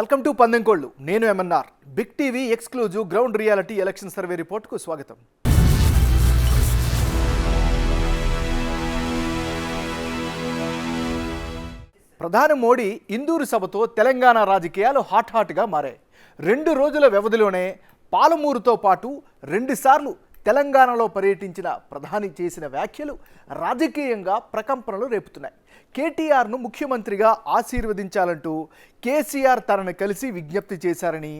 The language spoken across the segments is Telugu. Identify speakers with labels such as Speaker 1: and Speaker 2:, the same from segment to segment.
Speaker 1: Welcome to Pandemkollu. నేను MNR. Big TV exclusive ground reality election survey రిపోర్ట్కు స్వాగతం. ప్రధాని మోడీ ఇందూరు సభతో తెలంగాణ రాజకీయాలు హాట్గా మారాయి. 2 రోజుల వ్యవధిలోనే పాలమూరుతో పాటు 2 సార్లు తెలంగాణలో పర్యటించిన ప్రధాని చేసిన వ్యాఖ్యలు రాజకీయంగా ప్రకంపనలు రేపుతున్నాయి. కేటీఆర్ను ముఖ్యమంత్రిగా ఆశీర్వదించాలంటూ కేసీఆర్ తనను కలిసి విజ్ఞప్తి చేశారని,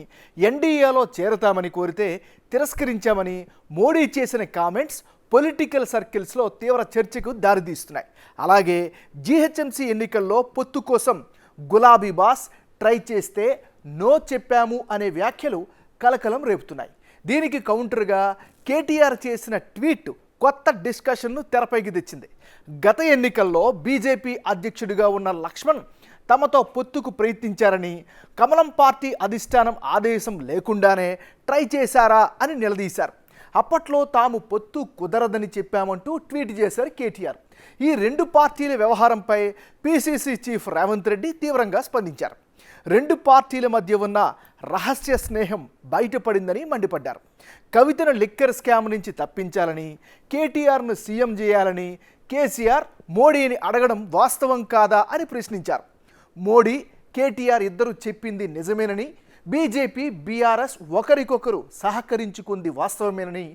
Speaker 1: ఎన్డీఏలో చేరతామని కోరితే తిరస్కరించామని మోడీ చేసిన కామెంట్స్ పొలిటికల్ సర్కిల్స్లో తీవ్ర చర్చకు దారితీస్తున్నాయి. అలాగే జీహెచ్ఎంసీ ఎన్నికల్లో పొత్తు కోసం గులాబీ బాస్ ట్రై చేస్తే నో చెప్పాము అనే వ్యాఖ్యలు కలకలం రేపుతున్నాయి. దీనికి కౌంటర్గా కేటీఆర్ చేసిన ట్వీట్ కొత్త డిస్కషన్ను తెరపైకి తెచ్చింది. గత ఎన్నికల్లో బీజేపీ అధ్యక్షుడిగా ఉన్న లక్ష్మణ్ తమతో పొత్తుకు ప్రయత్నించారని, కమలం పార్టీ అధిష్టానం ఆదేశం లేకుండానే ట్రై చేశారా అని నిలదీశారు. అప్పట్లో తాము పొత్తు కుదరదని చెప్పామంటూ ట్వీట్ చేశారు కేటీఆర్. ఈ 2 పార్టీల వ్యవహారంపై పీసీసీ చీఫ్ రేవంత్ రెడ్డి తీవ్రంగా స్పందించారు. 2 పార్టీల మధ్య ఉన్న రహస్య స్నేహం బయటపడిందని మండిపడ్డారు. కవితను లిక్కర్ స్కామ్ నుంచి తప్పించాలని, కేటీఆర్ను సీఎం చేయాలని కేసీఆర్ మోడీని అడగడం వాస్తవం కాదా అని ప్రశ్నించారు. మోడీ కేటీఆర్ ఇద్దరు చెప్పింది నిజమేనని, బీజేపీ బీఆర్ఎస్ ఒకరికొకరు సహకరించుకుంది వాస్తవమేనని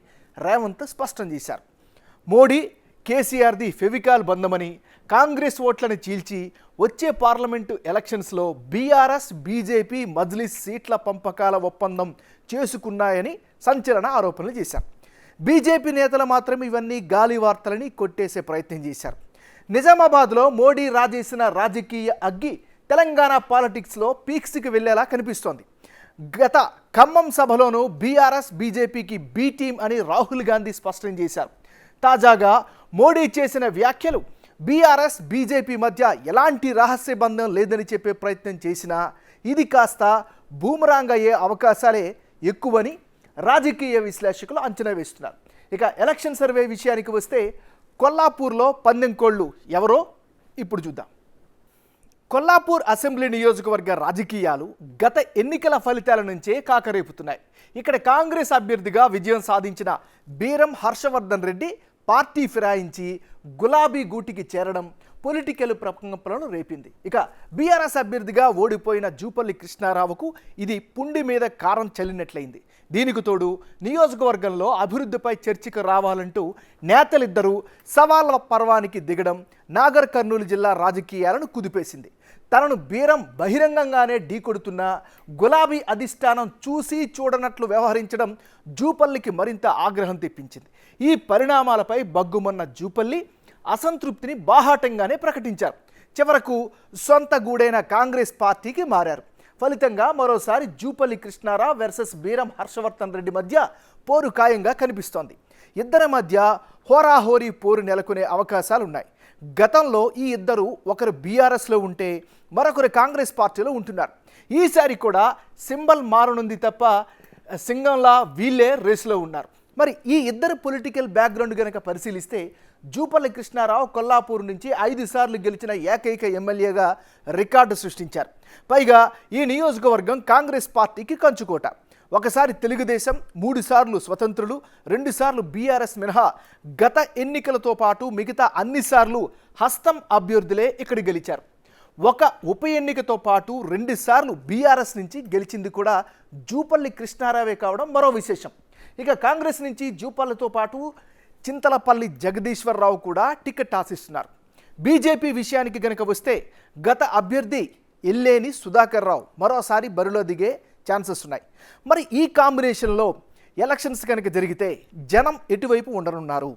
Speaker 1: రేవంత్ స్పష్టం చేశారు. మోడీ కేసీఆర్ది ఫెవికాల్ బంధమని, కాంగ్రెస్ ఓట్లను చీల్చి వచ్చే పార్లమెంటు ఎలక్షన్స్లో బీఆర్ఎస్ బీజేపీ మజ్లిస్ సీట్ల పంపకాల ఒప్పందం చేసుకున్నాయని సంచలన ఆరోపణలు చేశారు. బీజేపీ నేతలు మాత్రం ఇవన్నీ గాలి వార్తలని కొట్టేసే ప్రయత్నం చేశారు. నిజామాబాద్లో మోడీ రాజేసిన రాజకీయ అగ్గి తెలంగాణ పాలిటిక్స్లో పీక్స్కి వెళ్లేలా కనిపిస్తోంది. గత ఖమ్మం సభలోనూ బీఆర్ఎస్ బీజేపీకి బీ టీం అని రాహుల్ గాంధీ స్పష్టం చేశారు. తాజాగా మోడీ చేసిన వ్యాఖ్యలు బీఆర్ఎస్ బీజేపీ మధ్య ఎలాంటి రహస్య బంధం లేదని చెప్పే ప్రయత్నం చేసినా ఇది కాస్త బూమరాంగ్ అయ్యే అవకాశాలే ఎక్కువని రాజకీయ విశ్లేషకులు అంచనా వేస్తున్నారు. ఇక ఎలక్షన్ సర్వే విషయానికి వస్తే కొల్లాపూర్లో పందెంకోళ్ళు ఎవరో ఇప్పుడు చూద్దాం. కొల్లాపూర్ అసెంబ్లీ నియోజకవర్గ రాజకీయాలు గత ఎన్నికల ఫలితాల నుంచే కాకరేపుతున్నాయి. ఇక్కడ కాంగ్రెస్ అభ్యర్థిగా విజయం సాధించిన బీరం హర్షవర్ధన్ రెడ్డి పార్టీ ఫిరాయించి గులాబీ గూటికి చేరడం పొలిటికల్ ప్రకంపనలు రేపింది. ఇక బీఆర్ఎస్ అభ్యర్థిగా ఓడిపోయిన జూపల్లి కృష్ణారావుకు ఇది పుండి మీద కారం చల్లినట్లయింది. దీనికి తోడు నియోజకవర్గంలో అభివృద్ధిపై చర్చకు రావాలంటూ నేతలిద్దరూ సవాళ్ల పర్వానికి దిగడం నాగర్ కర్నూలు జిల్లా రాజకీయాలను కుదిపేసింది. తనను బీరం బహిరంగంగానే ఢీకొడుతున్న గులాబీ అధిష్టానం చూసి చూడనట్లు వ్యవహరించడం జూపల్లికి మరింత ఆగ్రహం తెప్పించింది. ఈ పరిణామాలపై బగ్గుమన్న జూపల్లి అసంతృప్తిని బాహాటంగానే ప్రకటించారు. చివరకు సొంత గూడైన కాంగ్రెస్ పార్టీకి మారారు. ఫలితంగా మరోసారి జూపల్లి కృష్ణారావు వర్సెస్ బీరం హర్షవర్ధన్ రెడ్డి మధ్య పోరు ఖాయంగా కనిపిస్తోంది. ఇద్దరి మధ్య హోరాహోరీ పోరు నెలకొనే అవకాశాలున్నాయి. గతంలో ఈ ఇద్దరు ఒకరు బీఆర్ఎస్లో ఉంటే మరొకరు కాంగ్రెస్ పార్టీలో ఉంటున్నారు. ఈసారి కూడా సింబల్ మారనుంది తప్ప సింగంలా వీళ్ళే రేసులో ఉన్నారు. మరి ఈ ఇద్దరు పొలిటికల్ బ్యాక్గ్రౌండ్ కనుక పరిశీలిస్తే జూపల్లి కృష్ణారావు కొల్లాపూర్ నుంచి 5 సార్లు గెలిచిన ఏకైక ఎమ్మెల్యేగా రికార్డు సృష్టించారు. పైగా ఈ నియోజకవర్గం కాంగ్రెస్ పార్టీకి కంచుకోట. ఒకసారి తెలుగుదేశం, 3 సార్లు స్వతంత్రులు, 2 సార్లు బీఆర్ఎస్ మినహా గత ఎన్నికలతో పాటు మిగతా అన్ని సార్లు హస్తం అభ్యర్థులే ఇక్కడ గెలిచారు. ఒక ఉప ఎన్నికతో పాటు 2 సార్లు బీఆర్ఎస్ నుంచి గెలిచింది కూడా జూపల్లి కృష్ణారావే కావడం మరో విశేషం. ఇక కాంగ్రెస్ నుంచి జూపల్లితో పాటు చింతలపల్లి జగదీశ్వరరావు కూడా టికెట్ ఆశిస్తున్నారు. బీజేపీ విషయానికి కనుక వస్తే గత అభ్యర్థి ఎల్లేని సుధాకర్ రావు మరోసారి బరిలో దిగే ఛాన్సెస్ ఉన్నాయి. మరి ఈ కాంబినేషన్లో ఎలక్షన్స్ కనుక జరిగితే జనం ఎటువైపు ఉండనున్నారు?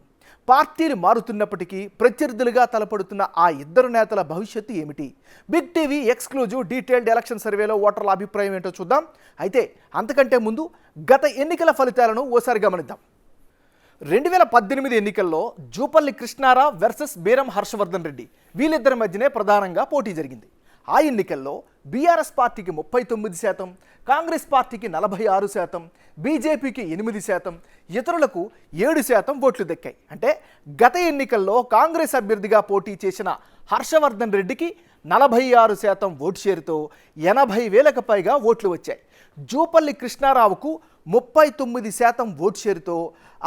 Speaker 1: పార్టీలు మారుతున్నప్పటికీ ప్రత్యర్థులుగా తలపడుతున్న ఆ ఇద్దరు నేతల భవిష్యత్తు ఏమిటి? Big TV exclusive detailed election సర్వేలో ఓటర్ల అభిప్రాయం ఏంటో చూద్దాం. అయితే అంతకంటే ముందు గత ఎన్నికల ఫలితాలను ఓసారి గమనిద్దాం. 2018 ఎన్నికల్లో జూపల్లి కృష్ణారావు వర్సెస్ బీరం హర్షవర్ధన్ రెడ్డి వీళ్ళిద్దరి మధ్యనే ప్రధానంగా పోటీ జరిగింది. ఆ ఎన్నికల్లో బీఆర్ఎస్ పార్టీకి 39%, కాంగ్రెస్ పార్టీకి 46%, బీజేపీకి 8%, ఇతరులకు 7% ఓట్లు దక్కాయి. అంటే గత ఎన్నికల్లో కాంగ్రెస్ అభ్యర్థిగా పోటీ చేసిన హర్షవర్ధన్ రెడ్డికి 46% ఓటు షేరుతో 80,000కు పైగా ఓట్లు వచ్చాయి. జూపల్లి కృష్ణారావుకు 39% ఓటు షేరుతో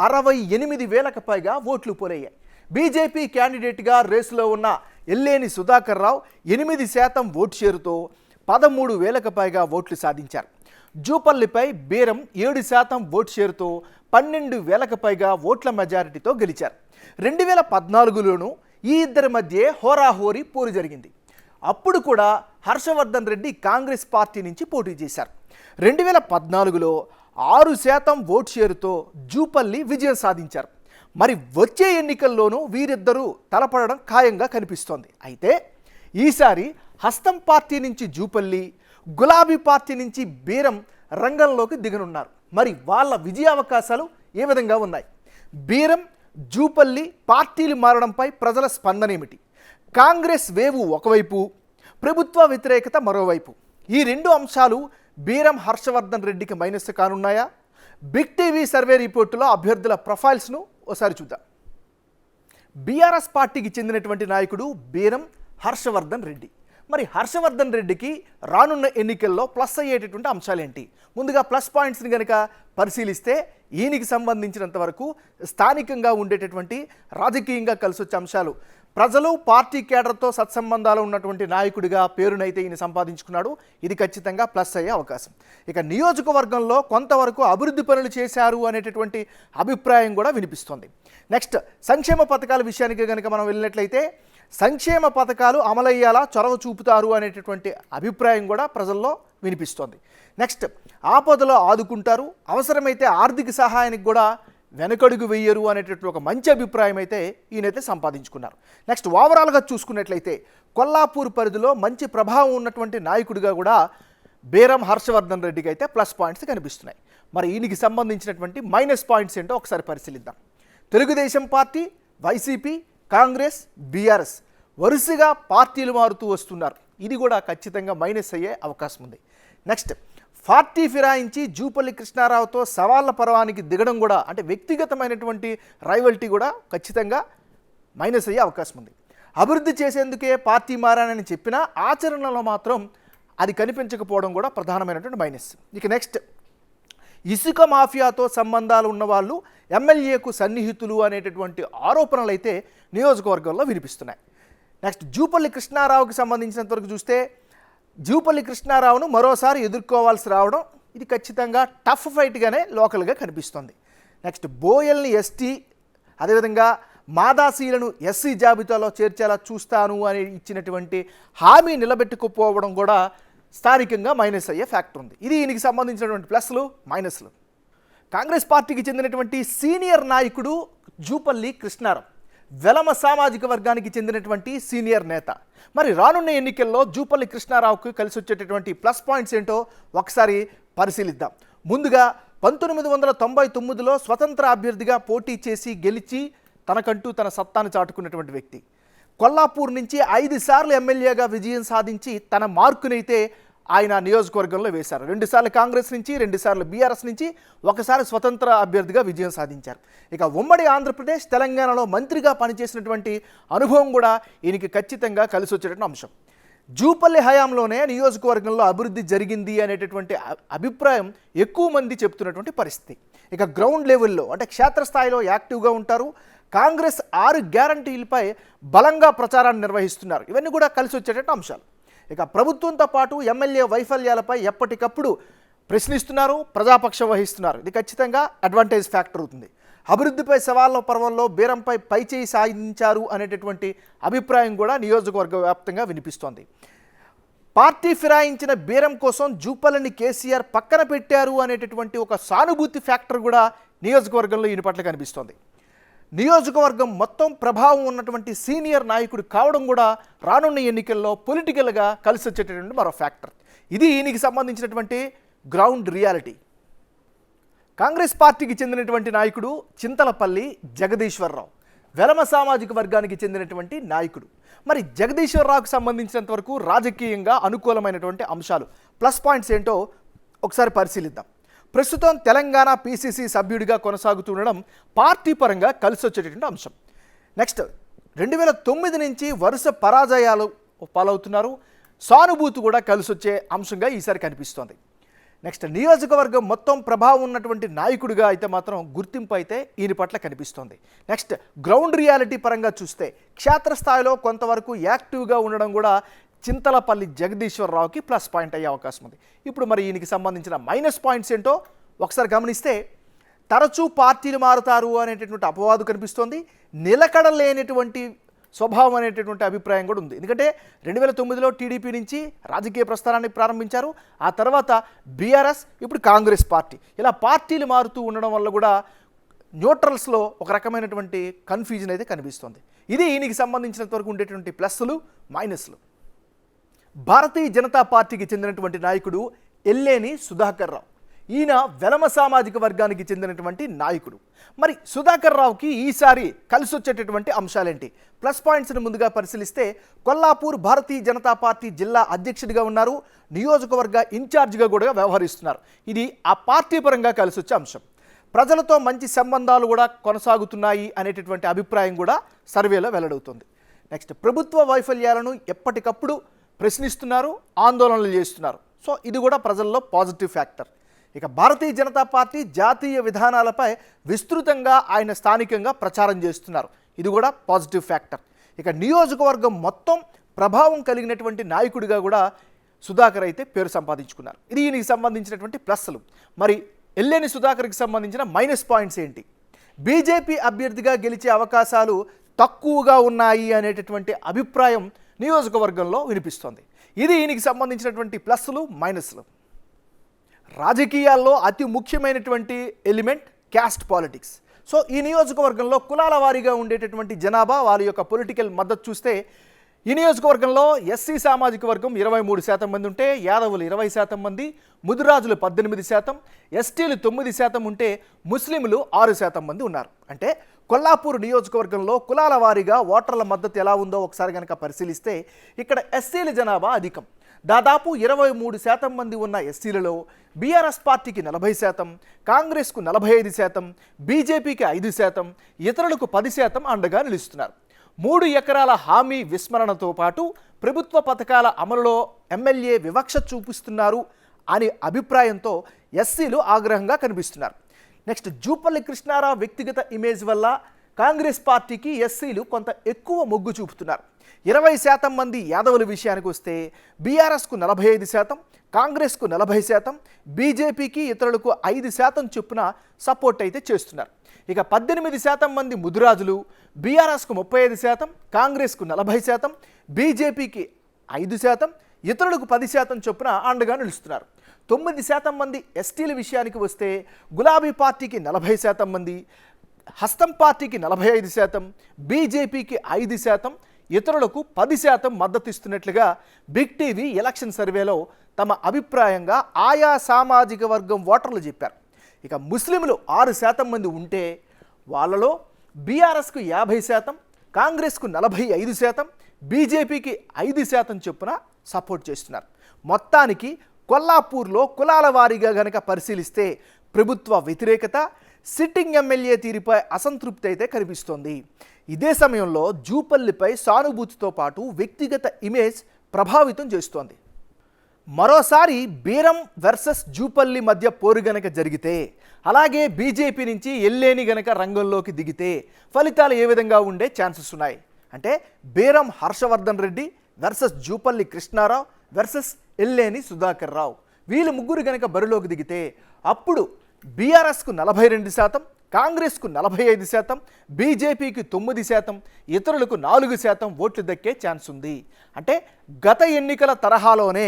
Speaker 1: 68,000కు పైగా ఓట్లు పోలయ్యాయి. బీజేపీ క్యాండిడేట్గా రేసులో ఉన్న ఎల్లేని సుధాకర్ రావు 8% ఓటు షేరుతో 13,000కు పైగా ఓట్లు సాధించారు. జూపల్లిపై బీరం 7% ఓటు షేరుతో 12,000కు పైగా ఓట్ల మెజారిటీతో గెలిచారు. 2014లోనూ ఈ ఇద్దరి మధ్య హోరాహోరీ పోరు జరిగింది. అప్పుడు కూడా హర్షవర్ధన్ రెడ్డి కాంగ్రెస్ పార్టీ నుంచి పోటీ చేశారు. 2014లో 6% ఓటు షేరుతో జూపల్లి విజయం సాధించారు. మరి వచ్చే ఎన్నికల్లోనూ వీరిద్దరూ తలపడడం ఖాయంగా కనిపిస్తోంది. అయితే ఈసారి హస్తం పార్టీ నుంచి జూపల్లి, గులాబీ పార్టీ నుంచి బీరం రంగంలోకి దిగనున్నారు. మరి వాళ్ళ విజయావకాశాలు ఏ విధంగా ఉన్నాయి? బీరం, జూపల్లి పార్టీలు మారడంపై ప్రజల స్పందన ఏమిటి? కాంగ్రెస్ వేవు ఒకవైపు, ప్రభుత్వ వ్యతిరేకత మరోవైపు. ఈ రెండు అంశాలు బీరం హర్షవర్ధన్ రెడ్డికి మైనస్ కానున్నాయా? బిగ్ టీవీ సర్వే రిపోర్టులో అభ్యర్థుల ప్రొఫైల్స్ను ఒకసారి చూద్దాం. బీఆర్ఎస్ పార్టీకి చెందినటువంటి నాయకుడు బీరం హర్షవర్ధన్ రెడ్డి. మరి హర్షవర్ధన్ రెడ్డికి రానున్న ఎన్నికల్లో ప్లస్ అయ్యేటటువంటి అంశాలేంటి? ముందుగా ప్లస్ పాయింట్స్ని కనుక పరిశీలిస్తే ఈయనకి సంబంధించినంత వరకు స్థానికంగా ఉండేటటువంటి రాజకీయంగా కలిసొచ్చే అంశాలు, ప్రజలు పార్టీ కేడర్తో సత్సంబంధాలు ఉన్నటువంటి నాయకుడిగా పేరునైతే ఈయన సంపాదించుకున్నాడు. ఇది ఖచ్చితంగా ప్లస్ అయ్యే అవకాశం. ఇక నియోజకవర్గంలో కొంతవరకు అభివృద్ధి పనులు చేశారు అనేటటువంటి అభిప్రాయం కూడా వినిపిస్తోంది. నెక్స్ట్, సంక్షేమ పథకాల విషయానికి కనుక మనం వెళ్ళినట్లయితే సంక్షేమ పథకాలు అమలయ్యేలా చొరవ చూపుతారు అనేటటువంటి అభిప్రాయం కూడా ప్రజల్లో వినిపిస్తోంది. నెక్స్ట్, ఆపదలో ఆదుకుంటారు, అవసరమైతే ఆర్థిక సహాయానికి కూడా వెనకడుగు వెయ్యరు అనేటటువంటి ఒక మంచి అభిప్రాయం అయితే ఈయనైతే సంపాదించుకున్నారు. నెక్స్ట్, ఓవరాల్గా చూసుకున్నట్లయితే కొల్లాపూర్ పరిధిలో మంచి ప్రభావం ఉన్నటువంటి నాయకుడిగా కూడా బీరం హర్షవర్ధన్ రెడ్డికి అయితే ప్లస్ పాయింట్స్ కనిపిస్తున్నాయి. మరి ఈయనకి సంబంధించినటువంటి మైనస్ పాయింట్స్ ఏంటో ఒకసారి పరిశీలిద్దాం. Telugu Desam party, YCP, Congress, BRS వరుసగా పార్టీలు మారుతూ వస్తున్నారు. ఇది కూడా ఖచ్చితంగా మైనస్ అయ్యే అవకాశం ఉంది. నెక్స్ట్, పార్టీ ఫిరాయించి జూపల్లి కృష్ణారావుతో సవాళ్ల పర్వానికి దిగడం కూడా, అంటే వ్యక్తిగతమైనటువంటి రైవల్టీ కూడా ఖచ్చితంగా మైనస్ అయ్యే అవకాశం ఉంది. అభివృద్ధి చేసేందుకే పార్టీ మారానని చెప్పినా ఆచరణలో మాత్రం అది కనిపించకపోవడం కూడా ప్రధానమైనటువంటి మైనస్. ఇక నెక్స్ట్, ఇసుక మాఫియాతో సంబంధాలు ఉన్నవాళ్ళు ఎమ్మెల్యేకు సన్నిహితులు అనేటటువంటి ఆరోపణలు అయితే నియోజకవర్గంలో వినిపిస్తున్నాయి. నెక్స్ట్, జూపల్లి కృష్ణారావుకి సంబంధించినంతవరకు చూస్తే జూపల్లి కృష్ణారావును మరోసారి ఎదుర్కోవాల్సి రావడం ఇది ఖచ్చితంగా టఫ్ ఫైట్గానే లోకల్గా కనిపిస్తుంది. నెక్స్ట్, బోయల్ని ఎస్టీ, అదేవిధంగా మాదాసీలను ఎస్సీ జాబితాలో చేర్చేలా చూస్తాను అని ఇచ్చినటువంటి హామీ నిలబెట్టుకుపోవడం కూడా స్థానికంగా మైనస్ అయ్యే ఫ్యాక్టర్ ఉంది. ఇది ఈయనకి సంబంధించినటువంటి ప్లస్లు, మైనస్లు. కాంగ్రెస్ పార్టీకి చెందినటువంటి సీనియర్ నాయకుడు జూపల్లి కృష్ణారావు, వెలమ సామాజిక వర్గానికి చెందినటువంటి సీనియర్ నేత. మరి రానున్న ఎన్నికల్లో జూపల్లి కృష్ణారావుకు కలిసి వచ్చేటటువంటి ప్లస్ పాయింట్స్ ఏంటో ఒకసారి పరిశీలిద్దాం. ముందుగా 1999లో స్వతంత్ర అభ్యర్థిగా పోటీ చేసి గెలిచి తనకంటూ తన సత్తాను చాటుకున్నటువంటి వ్యక్తి. కొల్లాపూర్ నుంచి 5 సార్లు ఎమ్మెల్యేగా విజయం సాధించి తన మార్కునైతే ఆయన నియోజకవర్గంలో వేశారు. 2 సార్లు కాంగ్రెస్ నుంచి, 2 సార్లు బీఆర్ఎస్ నుంచి, ఒకసారి స్వతంత్ర అభ్యర్థిగా విజయం సాధించారు. ఇక ఉమ్మడి ఆంధ్రప్రదేశ్, తెలంగాణలో మంత్రిగా పనిచేసినటువంటి అనుభవం కూడా ఈయనకి ఖచ్చితంగా కలిసి వచ్చేటటువంటి అంశం. జూపల్లి హయాంలోనే నియోజకవర్గంలో అభివృద్ధి జరిగింది అనేటటువంటి అభిప్రాయం ఎక్కువ మంది చెప్తున్నటువంటి పరిస్థితి. ఇక గ్రౌండ్ లెవెల్లో, అంటే క్షేత్రస్థాయిలో యాక్టివ్గా ఉంటారు. కాంగ్రెస్ 6 గ్యారంటీలపై బలంగా ప్రచారాన్ని నిర్వహిస్తున్నారు. ఇవన్నీ కూడా కలిసి వచ్చేటటువంటి అంశాలు. ఇక ప్రభుత్వంతో పాటు ఎమ్మెల్యే వైఫల్యాలపై ఎప్పటికప్పుడు ప్రశ్నిస్తున్నారు, ప్రజాపక్షం వహిస్తున్నారు. ఇది ఖచ్చితంగా అడ్వాంటేజ్ ఫ్యాక్టర్ అవుతుంది. అభివృద్ధిపై సవాళ్ళ పర్వంలో బీరంపై పైచేయి సాధించారు అనేటటువంటి అభిప్రాయం కూడా నియోజకవర్గ వ్యాప్తంగా వినిపిస్తోంది. పార్టీ ఫిరాయించిన బీరం కోసం జూపల్లిని కేసీఆర్ పక్కన పెట్టారు అనేటటువంటి ఒక సానుభూతి ఫ్యాక్టర్ కూడా నియోజకవర్గంలో ఈయన పట్ల కనిపిస్తోంది. నియోజకవర్గం మొత్తం ప్రభావం ఉన్నటువంటి సీనియర్ నాయకుడు కావడం కూడా రానున్న ఎన్నికల్లో పొలిటికల్గా కలిసి వచ్చేటటువంటి మరో ఫ్యాక్టర్. ఇది ఈయనకి సంబంధించినటువంటి గ్రౌండ్ రియాలిటీ. కాంగ్రెస్ పార్టీకి చెందినటువంటి నాయకుడు చింతలపల్లి జగదీశ్వరరావు, వెలమ సామాజిక వర్గానికి చెందినటువంటి నాయకుడు. మరి జగదీశ్వర్ రావుకు సంబంధించినంత వరకు రాజకీయంగా అనుకూలమైనటువంటి అంశాలు ప్లస్ పాయింట్స్ ఏంటో ఒకసారి పరిశీలిద్దాం. ప్రస్తుతం తెలంగాణ పీసీసీ సభ్యుడిగా కొనసాగుతుండడం పార్టీ పరంగా కలిసి వచ్చేటటువంటి అంశం. నెక్స్ట్ 2009 నుంచి వరుస పరాజయాలు పాలవుతున్నారు. సానుభూతి కూడా కలిసి వచ్చే అంశంగా ఈసారి కనిపిస్తోంది. నెక్స్ట్ నియోజకవర్గం మొత్తం ప్రభావం ఉన్నటువంటి నాయకుడిగా అయితే మాత్రం గుర్తింపు అయితే ఈయన పట్ల కనిపిస్తోంది. నెక్స్ట్ గ్రౌండ్ రియాలిటీ పరంగా చూస్తే క్షేత్రస్థాయిలో కొంతవరకు యాక్టివ్గా ఉండడం కూడా చింతలపల్లి జగదీశ్వర్ రావుకి ప్లస్ పాయింట్ అయ్యే అవకాశం ఉంది. ఇప్పుడు మరి ఈయనకి సంబంధించిన మైనస్ పాయింట్స్ ఏంటో ఒకసారి గమనిస్తే తరచూ పార్టీలు మారుతారు అనేటటువంటి అపవాదు కనిపిస్తోంది. నిలకడ లేనటువంటి స్వభావం అనేటటువంటి అభిప్రాయం కూడా ఉంది. ఎందుకంటే 2009లో టీడీపీ నుంచి రాజకీయ ప్రస్థానాన్ని ప్రారంభించారు. ఆ తర్వాత బీఆర్ఎస్, ఇప్పుడు కాంగ్రెస్ పార్టీ, ఇలా పార్టీలు మారుతూ ఉండడం వల్ల కూడా న్యూట్రల్స్లో ఒక రకమైనటువంటి కన్ఫ్యూజన్ అయితే కనిపిస్తుంది. ఇది ఈయనకి సంబంధించినంత వరకు ఉండేటువంటి ప్లస్లు మైనస్లు. భారతీయ జనతా పార్టీకి చెందినటువంటి నాయకుడు ఎల్లేని సుధాకర్ రావు. ఈయన వెలమ సామాజిక వర్గానికి చెందినటువంటి నాయకుడు. మరి సుధాకర్ రావుకి ఈసారి కలిసి వచ్చేటటువంటి అంశాలేంటి? ప్లస్ పాయింట్స్ని ముందుగా పరిశీలిస్తే కొల్లాపూర్ భారతీయ జనతా పార్టీ జిల్లా అధ్యక్షుడిగా ఉన్నారు. నియోజకవర్గ ఇన్ఛార్జిగా కూడా వ్యవహరిస్తున్నారు. ఇది ఆ పార్టీ పరంగా కలిసి వచ్చే అంశం. ప్రజలతో మంచి సంబంధాలు కూడా కొనసాగుతున్నాయి అనేటటువంటి అభిప్రాయం కూడా సర్వేలో వెల్లడవుతుంది. నెక్స్ట్ ప్రభుత్వ వైఫల్యాలను ఎప్పటికప్పుడు ప్రశ్నిస్తున్నారు, ఆందోళనలు చేస్తున్నారు. సో ఇది కూడా ప్రజల్లో పాజిటివ్ ఫ్యాక్టర్. ఇక భారతీయ జనతా పార్టీ జాతీయ విధానాలపై విస్తృతంగా ఆయన స్థానికంగా ప్రచారం చేస్తున్నారు. ఇది కూడా పాజిటివ్ ఫ్యాక్టర్. ఇక నియోజకవర్గం మొత్తం ప్రభావం కలిగినటువంటి నాయకుడిగా కూడా సుధాకర్ అయితే పేరు సంపాదించుకున్నారు. ఇది ఈయనకి సంబంధించినటువంటి ప్లస్లు. మరి ఎల్లేని సుధాకర్కి సంబంధించిన మైనస్ పాయింట్స్ ఏంటి? బీజేపీ అభ్యర్థిగా గెలిచే అవకాశాలు తక్కువగా ఉన్నాయి అనేటటువంటి అభిప్రాయం నియోజకవర్గంలో వినిపిస్తోంది. ఇది ఈయనకి సంబంధించినటువంటి ప్లస్లు మైనస్లు. రాజకీయాల్లో అతి ముఖ్యమైనటువంటి ఎలిమెంట్ క్యాస్ట్ పాలిటిక్స్. సో ఈ నియోజకవర్గంలో కులాల వారీగా ఉండేటటువంటి జనాభా, వాళ్ళ యొక్క పొలిటికల్ మద్దతు చూస్తే ఈ నియోజకవర్గంలో ఎస్సీ సామాజిక వర్గం 23% మంది ఉంటే, యాదవులు 20% మంది, ముదిరాజులు 18%, ఎస్టీలు 9% ఉంటే, ముస్లింలు 6% మంది ఉన్నారు. అంటే కొల్లాపూర్ నియోజకవర్గంలో కులాల వారీగా ఓటర్ల మద్దతు ఎలా ఉందో ఒకసారి కనుక పరిశీలిస్తే ఇక్కడ ఎస్సీల జనాభా అధికం. దాదాపు 23% మంది ఉన్న ఎస్సీలలో బీఆర్ఎస్ పార్టీకి 40%, కాంగ్రెస్కు 45%, బీజేపీకి 5%, ఇతరులకు 10% అండగా నిలుస్తున్నారు. 3 ఎకరాల హామీ విస్మరణతో పాటు ప్రభుత్వ పథకాల అమలులో ఎమ్మెల్యే వివక్ష చూపిస్తున్నారు అనే అభిప్రాయంతో ఎస్సీలు ఆగ్రహంగా కనిపిస్తున్నారు. నెక్స్ట్ జూపల్లి కృష్ణారావు వ్యక్తిగత ఇమేజ్ వల్ల కాంగ్రెస్ పార్టీకి ఎస్సీలు కొంత ఎక్కువ మొగ్గు చూపుతున్నారు. 20% మంది యాదవుల విషయానికి వస్తే బీఆర్ఎస్కు 45%, కాంగ్రెస్కు 40%, బీజేపీకి ఇతరులకు 5% చొప్పున సపోర్ట్ అయితే చేస్తున్నారు. ఇక 18% మంది ముదిరాజులు బీఆర్ఎస్కు 35%, కాంగ్రెస్కు 40%, బీజేపీకి 5%, ఇతరులకు 10% చొప్పున అండగా నిలుస్తున్నారు. 9% మంది ఎస్టీల విషయానికి వస్తే గులాబీ పార్టీకి 40% మంది, హస్తం పార్టీకి 45%, బీజేపీకి 5%, ఇతరులకు 10% మద్దతు ఇస్తున్నట్లుగా బిగ్ టీవీ ఎలక్షన్ సర్వేలో తమ అభిప్రాయంగా ఆయా సామాజిక వర్గం ఓటర్లు చెప్పారు. ఇక ముస్లింలు 6% మంది ఉంటే వాళ్ళలో బీఆర్ఎస్కు 50%, కాంగ్రెస్కు 45%, బీజేపీకి 5% చొప్పున సపోర్ట్ చేస్తున్నారు. మొత్తానికి కొల్లాపూర్లో కులాల వారీగా గనక పరిశీలిస్తే ప్రభుత్వ వ్యతిరేకత, సిట్టింగ్ ఎమ్మెల్యే తీరుపై అసంతృప్తి అయితే కనిపిస్తోంది. ఇదే సమయంలో జూపల్లిపై సానుభూతితో పాటు వ్యక్తిగత ఇమేజ్ ప్రభావితం చేస్తోంది. మరోసారి బీరం వర్సెస్ జూపల్లి మధ్య పోరు గనక జరిగితే, అలాగే బీజేపీ నుంచి ఎల్లేని గనక రంగంలోకి దిగితే ఫలితాలు ఏ విధంగా ఉండే ఛాన్సెస్ ఉన్నాయి అంటే బీరం హర్షవర్ధన్ రెడ్డి వర్సెస్ జూపల్లి కృష్ణారావు వర్సెస్ ఎల్లేని సుధాకర్ రావు. వీళ్ళు ముగ్గురు గనక బరిలోకి దిగితే అప్పుడు బీఆర్ఎస్కు 42%, కాంగ్రెస్కు 45%, బీజేపీకి 9%, ఇతరులకు 4% ఓట్లు దక్కే ఛాన్స్ ఉంది. అంటే గత ఎన్నికల తరహాలోనే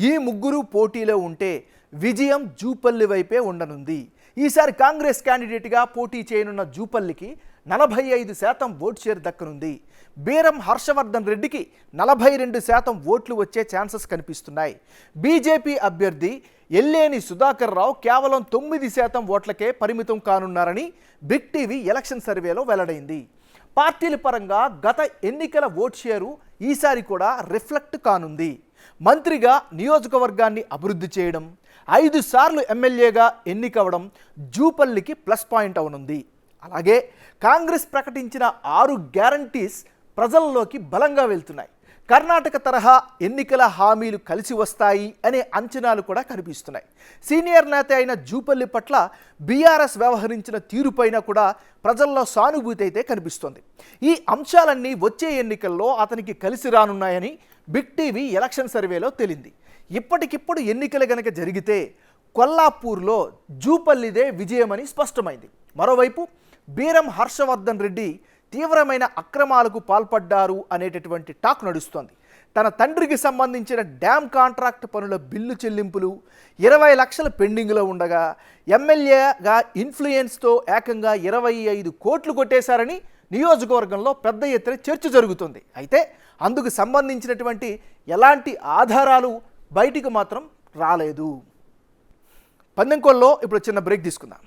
Speaker 1: ఈ ముగ్గురు పోటీలో ఉంటే విజయం జూపల్లి వైపే ఉండనుంది. ఈసారి కాంగ్రెస్ క్యాండిడేట్గా పోటీ చేయనున్న జూపల్లికి 45% ఓటు షేర్ దక్కనుంది. బీరం హర్షవర్ధన్ రెడ్డికి 42% ఓట్లు వచ్చే ఛాన్సెస్ కనిపిస్తున్నాయి. బీజేపీ అభ్యర్థి ఎల్లేని సుధాకర్ రావు కేవలం 9% ఓట్లకే పరిమితం కానున్నారని బిగ్ టీవీ ఎలక్షన్ సర్వేలో వెల్లడైంది. పార్టీల పరంగా గత ఎన్నికల ఓట్ షేరు ఈసారి కూడా రిఫ్లెక్ట్ కానుంది. మంత్రిగా నియోజకవర్గాన్ని అభివృద్ధి చేయడం, 5 సార్లు ఎమ్మెల్యేగా ఎన్నికవడం జూపల్లికి ప్లస్ పాయింట్ అవనుంది. అలాగే కాంగ్రెస్ ప్రకటించిన 6 గ్యారంటీస్ ప్రజల్లోకి బలంగా వెళ్తున్నాయి. కర్ణాటక తరహా ఎన్నికల హామీలు కలిసి వస్తాయి అనే అంచనాలు కూడా కనిపిస్తున్నాయి. సీనియర్ నేత అయిన జూపల్లి పట్ల బీఆర్ఎస్ వ్యవహరించిన తీరుపైన కూడా ప్రజల్లో సానుభూతి అయితే కనిపిస్తోంది. ఈ అంశాలన్నీ వచ్చే ఎన్నికల్లో అతనికి కలిసి రానున్నాయని బిగ్ టీవీ ఎలక్షన్ సర్వేలో తేలింది. ఇప్పటికిప్పుడు ఎన్నికలు గనక జరిగితే కొల్లాపూర్లో జూపల్లిదే విజయమని స్పష్టమైంది. మరోవైపు బీరం హర్షవర్ధన్ రెడ్డి తీవ్రమైన అక్రమాలకు పాల్పడ్డారు అనేటటువంటి టాక్ నడుస్తోంది. తన తండ్రికి సంబంధించిన డ్యామ్ కాంట్రాక్ట్ పనుల బిల్లు చెల్లింపులు 20 లక్షల పెండింగ్లో ఉండగా ఎమ్మెల్యేగా ఇన్ఫ్లుయెన్స్తో ఏకంగా 25 కోట్లు కొట్టేశారని నియోజకవర్గంలో పెద్ద ఎత్తున చర్చ జరుగుతుంది. అయితే అందుకు సంబంధించినటువంటి ఎలాంటి ఆధారాలు బయటికి మాత్రం రాలేదు. పందెంకోల్లో ఇప్పుడు చిన్న బ్రేక్ తీసుకుందాం.